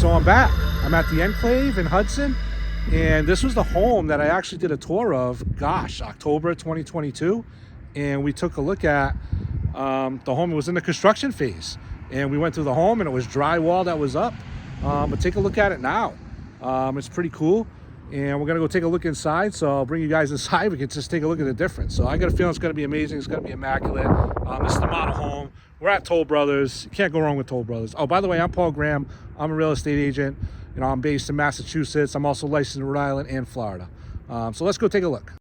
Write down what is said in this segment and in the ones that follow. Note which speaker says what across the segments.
Speaker 1: So I'm back. I'm at the Enclave in Hudson, and this was the home that I actually did a tour of, October 2022. And we took a look at the home. It was in the construction phase, and we went through the home, and it was drywall that was up. But take a look at it now. It's pretty cool, and we're gonna go take a look inside. So I'll bring you guys inside. We can just take a look at the difference. So I got a feeling it's gonna be amazing. It's gonna be immaculate. This is the model home. We're at Toll Brothers. You can't go wrong with Toll Brothers. Oh, by the way, I'm Paul Graham. I'm a real estate agent. I'm based in Massachusetts. I'm also licensed in Rhode Island and Florida. So let's go take a look.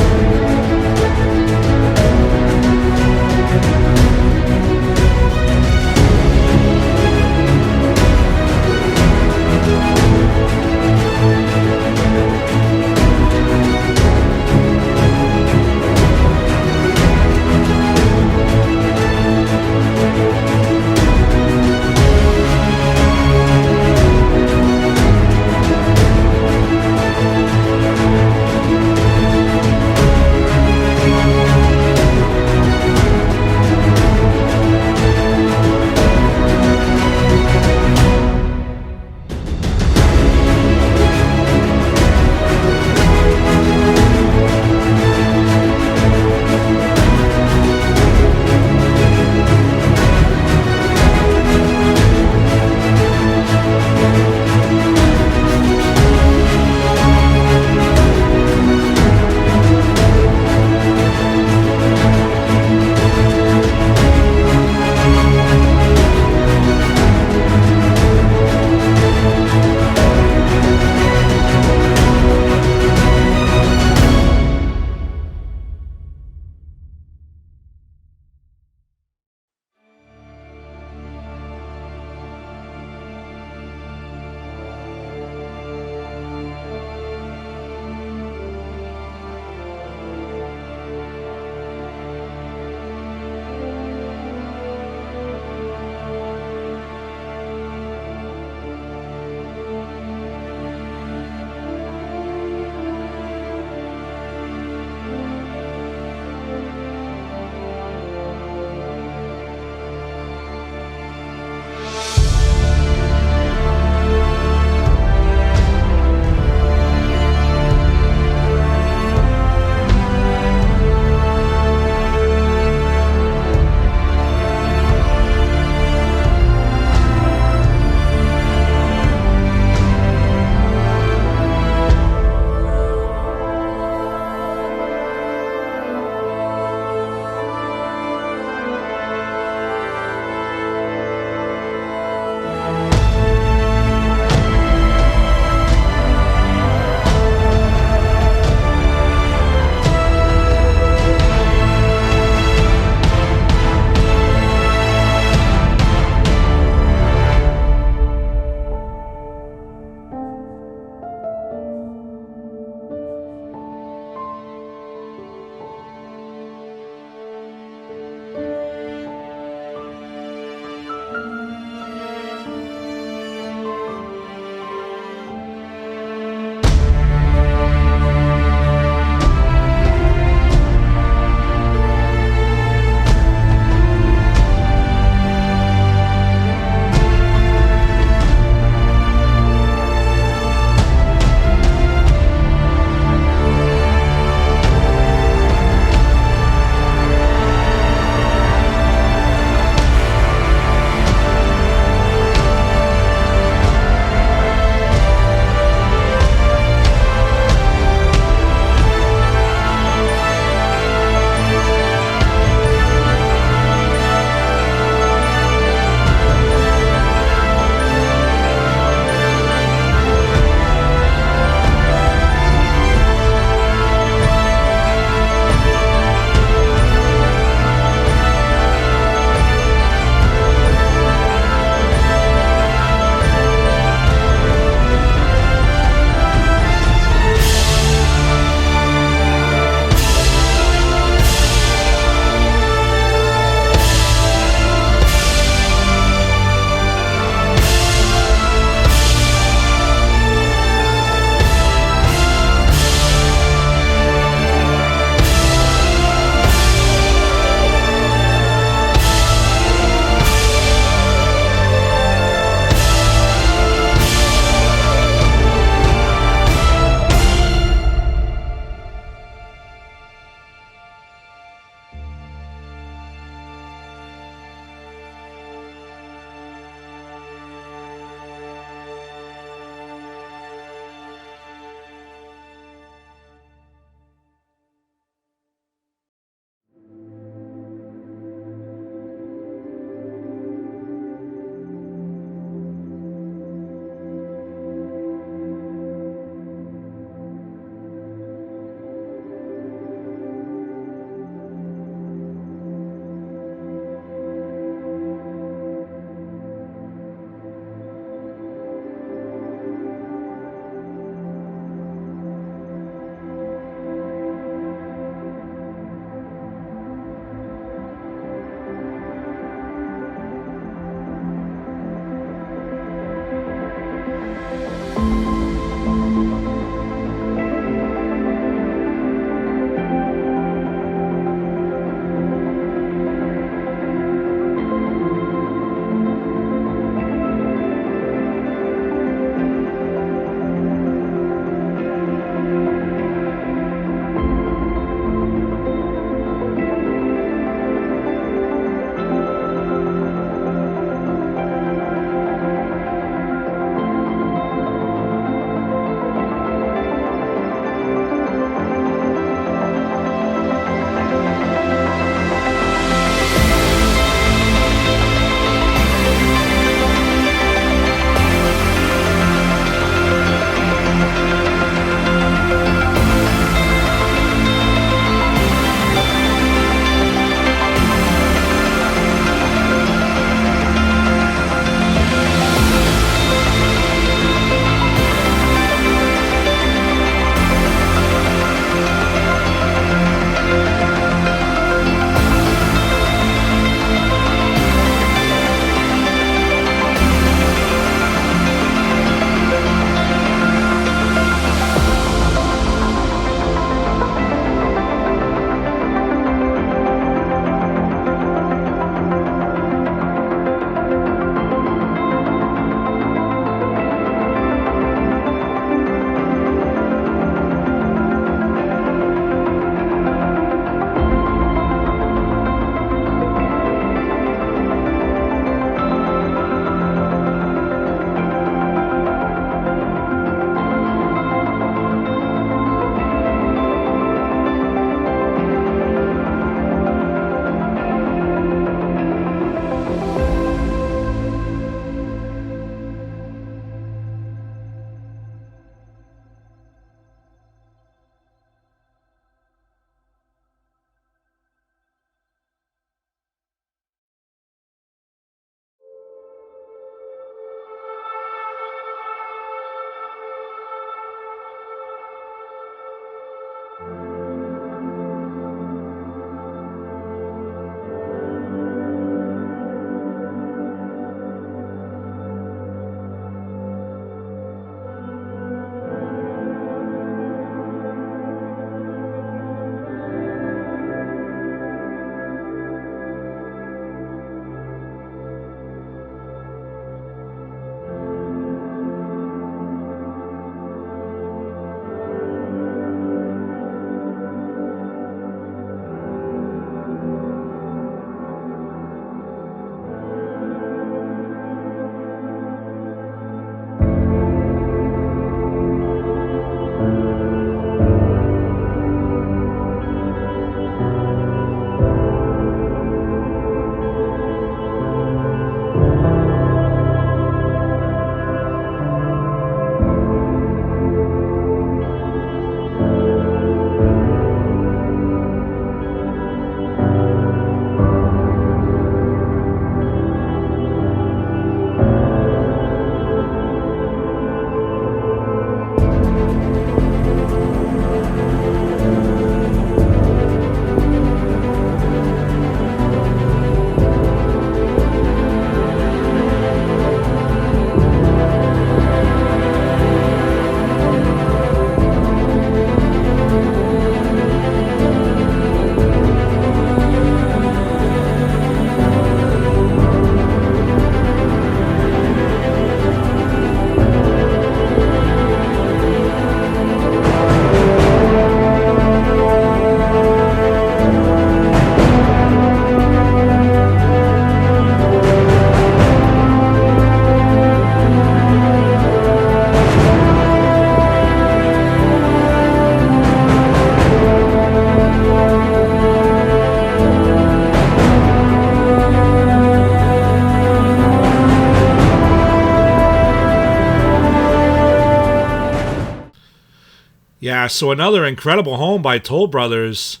Speaker 1: Yeah, so another incredible home by Toll Brothers.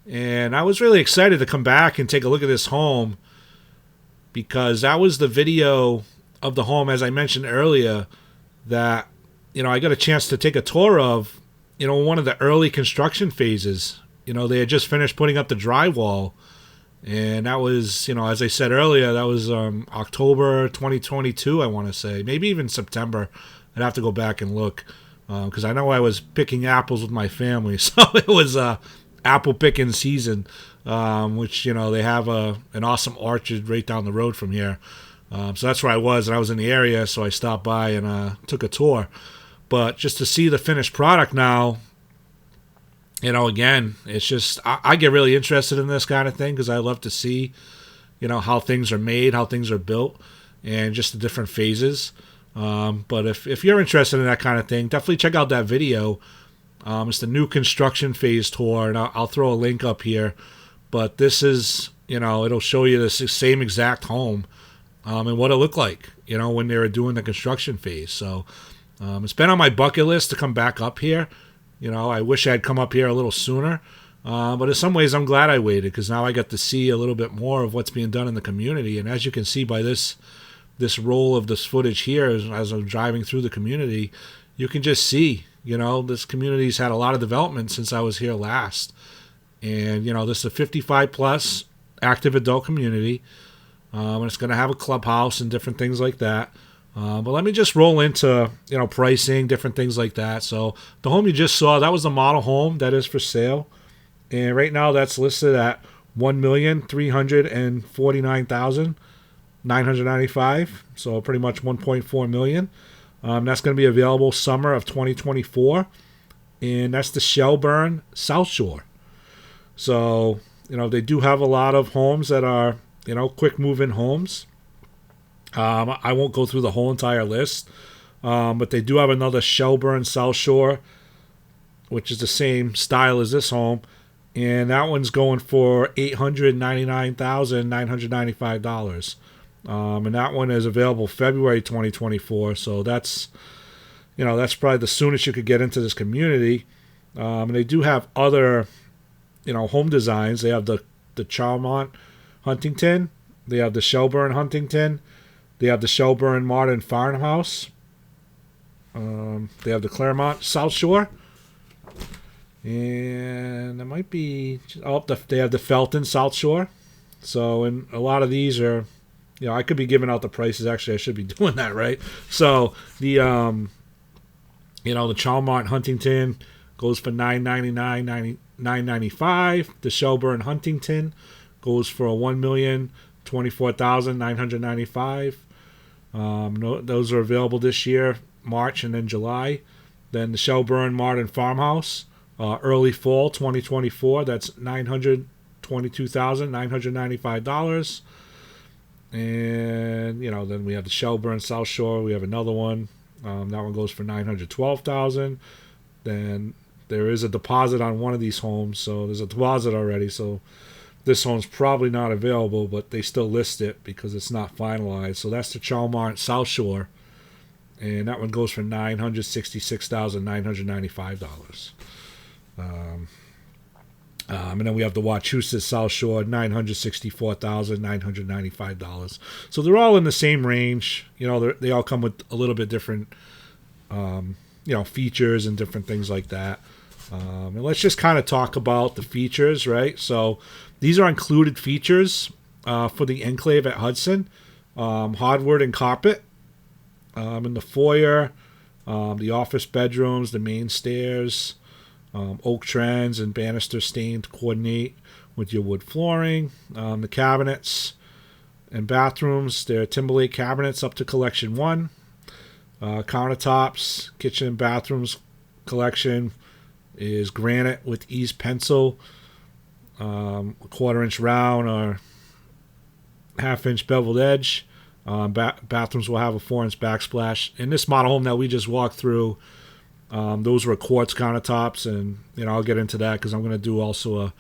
Speaker 1: And I was really excited to come back and take a look at this home because that was the video of the home, as I mentioned earlier, that, I got a chance to take a tour of, one of the early construction phases. They had just finished putting up the drywall. And that was, as I said earlier, that was October 2022, I want to say. Maybe even September. I'd have to go back and look. Because I know I was picking apples with my family. So it was apple picking season, which, they have an awesome orchard right down the road from here. So that's where I was. And I was in the area, so I stopped by and took a tour. But just to see the finished product now, again, it's just, I get really interested in this kind of thing because I love to see, how things are made, how things are built, and just the different phases. But if you're interested in that kind of thing, definitely check out that video. It's the new construction phase tour, and I'll throw a link up here. But this is, it'll show you the same exact home and what it looked like, when they were doing the construction phase. So it's been on my bucket list to come back up here. I wish I had come up here a little sooner. But in some ways, I'm glad I waited because now I got to see a little bit more of what's being done in the community. And as you can see by this roll of this footage here, as I'm driving through the community, you can just see, this community's had a lot of development since I was here last. And, this is a 55 plus active adult community. And it's going to have a clubhouse and different things like that. But let me just roll into, pricing, different things like that. So the home you just saw, that was the model home that is for sale. And right now that's listed at $1,349,995. So pretty much $1.4 million. That's going to be available summer of 2024. And that's the Shelburne South Shore. So, they do have a lot of homes that are, quick move-in homes. I won't go through the whole entire list, but they do have another Shelburne South Shore, which is the same style as this home, and that one's going for $899,995. And that one is available February 2024, so that's probably the soonest you could get into this community. And they do have other, home designs. They have the Charmont Huntington, they have the Shelburne Huntington. They have the Shelburne Modern Farmhouse. They have the Claremont South Shore. And there might be... they have the Felton South Shore. So, and a lot of these are... I could be giving out the prices. Actually, I should be doing that, right? So, the the Charmont Huntington goes for $999,995. The Shelburne Huntington goes for $1,024,995. Those are available this year, March and then July. Then the Shelburne Modern Farmhouse, early fall 2024. That's $922,995. And then we have the Shelburne South Shore. We have another one. That one goes for $912,000. Then there is a deposit on one of these homes, so there's a deposit already. So this home's probably not available, but they still list it because it's not finalized. So that's the Charmont South Shore, and that one goes for $966,995. And then we have the Wachusett South Shore, $964,995. So they're all in the same range. They all come with a little bit different, features and different things like that. And let's just kind of talk about the features, right? So these are included features for the Enclave at Hudson. Hardwood and carpet in the foyer, the office bedrooms, the main stairs, oak trends and banister stain to coordinate with your wood flooring. The cabinets and bathrooms, they're Timberlake cabinets up to collection 1. Countertops, kitchen and bathrooms collection is granite with ease pencil, a 1/4 inch round or 1/2 inch beveled edge. Bathrooms will have a 4-inch backsplash. In this model home that we just walked through, those were quartz countertops, and I'll get into that because I'm going to do also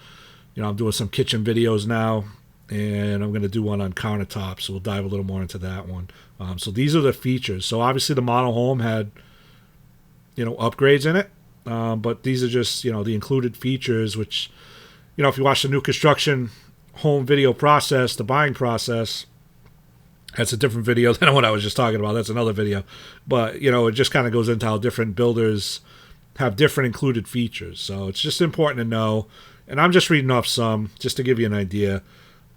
Speaker 1: I'm doing some kitchen videos now, and I'm going to do one on countertops, so we'll dive a little more into that one. So these are the features. So obviously the model home had upgrades in it. But these are just, the included features, which, if you watch the new construction home video process, the buying process, that's a different video than what I was just talking about. That's another video. But, it just kind of goes into how different builders have different included features. So it's just important to know. And I'm just reading off some just to give you an idea.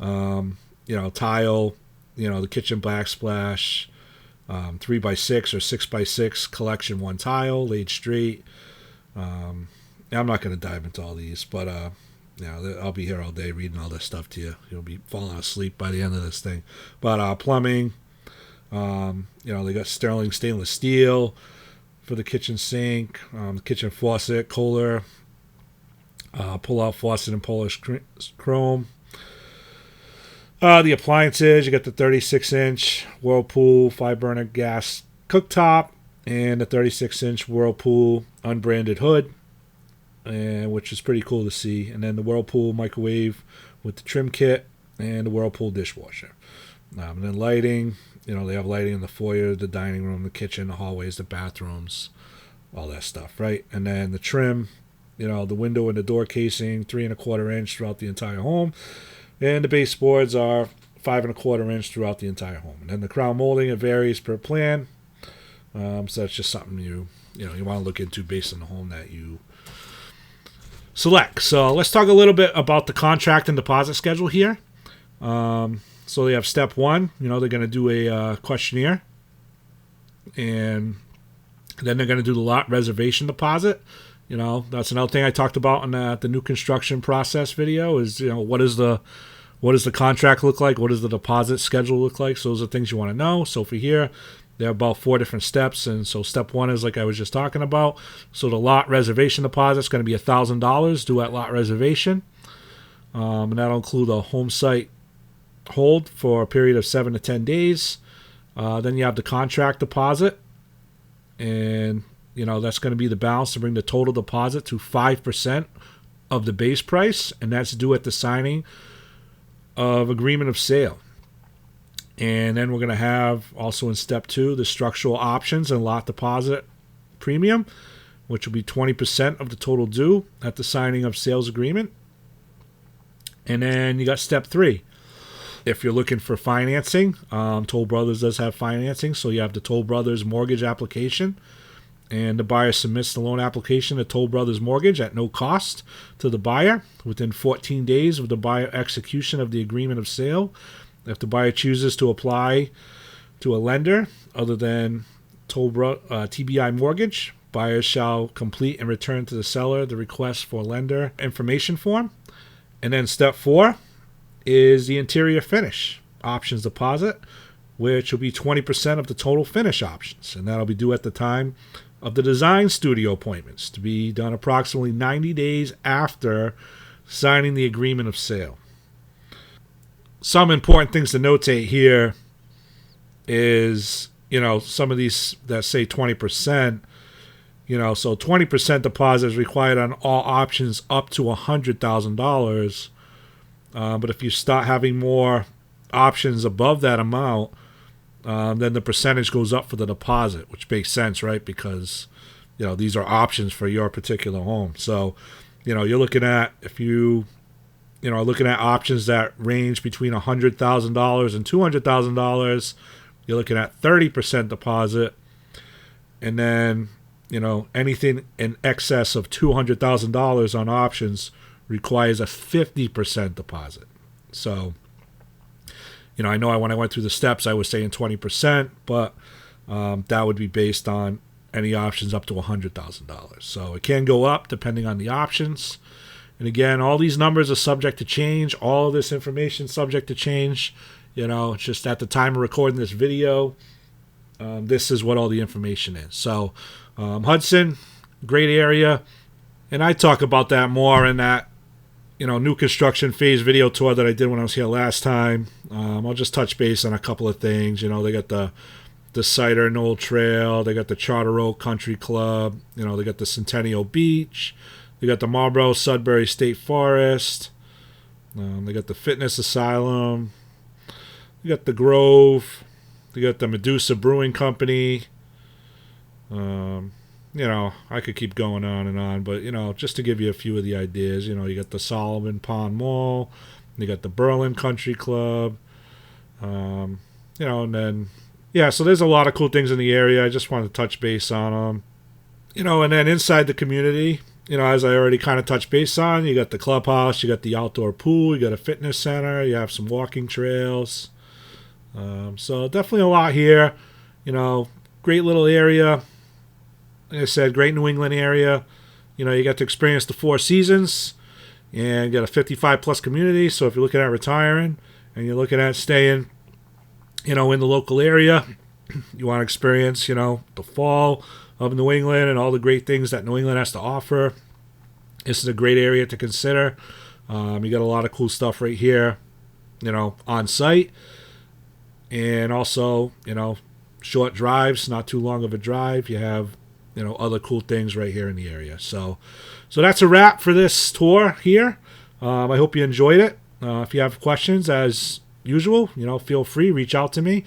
Speaker 1: Tile, the kitchen backsplash, 3x6 or 6x6 collection, one tile laid straight. I'm not going to dive into all these, but I'll be here all day reading all this stuff to you. You'll be falling asleep by the end of this thing. But plumbing, they got sterling stainless steel for the kitchen sink, the kitchen faucet, Kohler, pull-out faucet and Polish chrome. The appliances, you got the 36-inch Whirlpool 5-burner gas cooktop and the 36-inch Whirlpool unbranded hood, which is pretty cool to see. And then the Whirlpool microwave with the trim kit and the Whirlpool dishwasher. And then lighting, they have lighting in the foyer, the dining room, the kitchen, the hallways, the bathrooms, all that stuff, right? And then the trim, the window and the door casing, 3 1/4 inch throughout the entire home. And the baseboards are 5 1/4 inch throughout the entire home. And then the crown molding, it varies per plan. So that's just something you want to look into based on the home that you select. So let's talk a little bit about the contract and deposit schedule here. So they have step 1. They're going to do a questionnaire. And then they're going to do the lot reservation deposit. That's another thing I talked about in the new construction process video is, what does the contract look like? What does the deposit schedule look like? So those are things you want to know. So for here, there are about 4 different steps. And so step 1 is like I was just talking about. So the lot reservation deposit is going to be $1,000 due at lot reservation. And that'll include a home site hold for a period of 7 to 10 days. Then you have the contract deposit. And that's going to be the balance to bring the total deposit to 5% of the base price, and that's due at the signing of agreement of sale. And then we're going to have also in step 2 the structural options and lot deposit premium, which will be 20% of the total due at the signing of sales agreement. And then you got step 3. If you're looking for financing, Toll Brothers does have financing, so you have the Toll Brothers mortgage application. And the buyer submits the loan application to Toll Brothers Mortgage at no cost to the buyer within 14 days of the buyer execution of the agreement of sale. If the buyer chooses to apply to a lender other than TBI Mortgage, buyers shall complete and return to the seller the request for lender information form. And then step 4 is the interior finish options deposit, which will be 20% of the total finish options. And that'll be due at the time of the design studio appointments to be done approximately 90 days after signing the agreement of sale. Some important things to notate here is, some of these that say 20%, so 20% deposit is required on all options up to $100,000. But if you start having more options above that amount, then the percentage goes up for the deposit, which makes sense, right? Because, these are options for your particular home. So, you're looking at, if you, are looking at options that range between $100,000 and $200,000, you're looking at 30% deposit. And then, anything in excess of $200,000 on options requires a 50% deposit. So, I know when I went through the steps, I was saying 20%, but that would be based on any options up to $100,000. So it can go up depending on the options. And again, all these numbers are subject to change. All of this information is subject to change. It's just at the time of recording this video, this is what all the information is. So Hudson, great area. And I talk about that more in that new construction phase video tour that I did when I was here last time. I'll just touch base on a couple of things. They got the Cider Knoll Trail, they got the Charter Oak Country Club, they got the Centennial Beach, they got the Marlboro Sudbury State Forest, they got the Fitness Asylum, they got the Grove, they got the Medusa Brewing Company, I could keep going on and on, but just to give you a few of the ideas, you got the Solomon Pond Mall, you got the Berlin Country Club, and then yeah, so there's a lot of cool things in the area. I just wanted to touch base on them, and then inside the community, as I already kind of touched base on, you got the clubhouse, you got the outdoor pool, you got a fitness center, you have some walking trails. So definitely a lot here. Great little area. Like I said, great New England area. You get to experience the four seasons and get a 55 plus community. So if you're looking at retiring and you're looking at staying, in the local area, you want to experience, the fall of New England and all the great things that New England has to offer. This is a great area to consider. You got a lot of cool stuff right here, on site. And also, short drives, not too long of a drive. You have, other cool things right here in the area. So that's a wrap for this tour here. I hope you enjoyed it. If you have questions, as usual, feel free, reach out to me.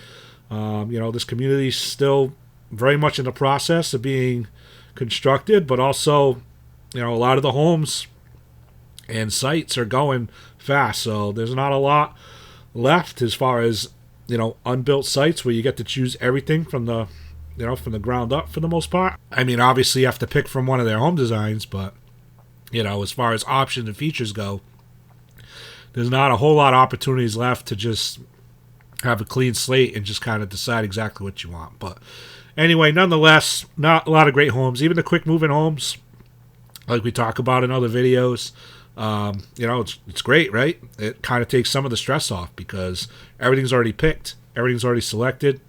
Speaker 1: This community is still very much in the process of being constructed, but also, a lot of the homes and sites are going fast. So there's not a lot left as far as, unbuilt sites where you get to choose everything from the ground up for the most part. I mean, obviously you have to pick from one of their home designs, but, as far as options and features go, there's not a whole lot of opportunities left to just have a clean slate and just kind of decide exactly what you want. But anyway, nonetheless, not a lot of great homes. Even the quick moving homes, like we talk about in other videos, it's great, right? It kind of takes some of the stress off because everything's already picked, everything's already selected,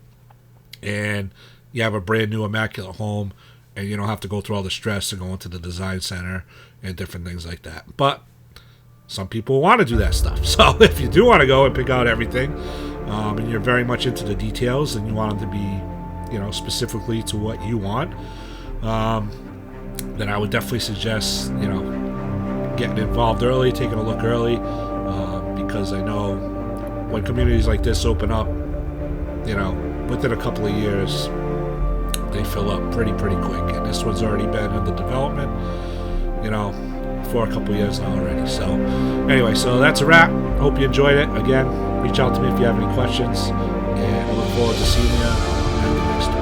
Speaker 1: and you have a brand new immaculate home, and you don't have to go through all the stress of going to the design center and different things like that. But some people want to do that stuff. So if you do want to go and pick out everything, and you're very much into the details and you want them to be, specifically to what you want, then I would definitely suggest, getting involved early, taking a look early, because I know when communities like this open up, within a couple of years, they fill up pretty quick. And this one's already been in the development, for a couple of years now already. So anyway, so that's a wrap. Hope you enjoyed it. Again, reach out to me if you have any questions, and I look forward to seeing you in the next one.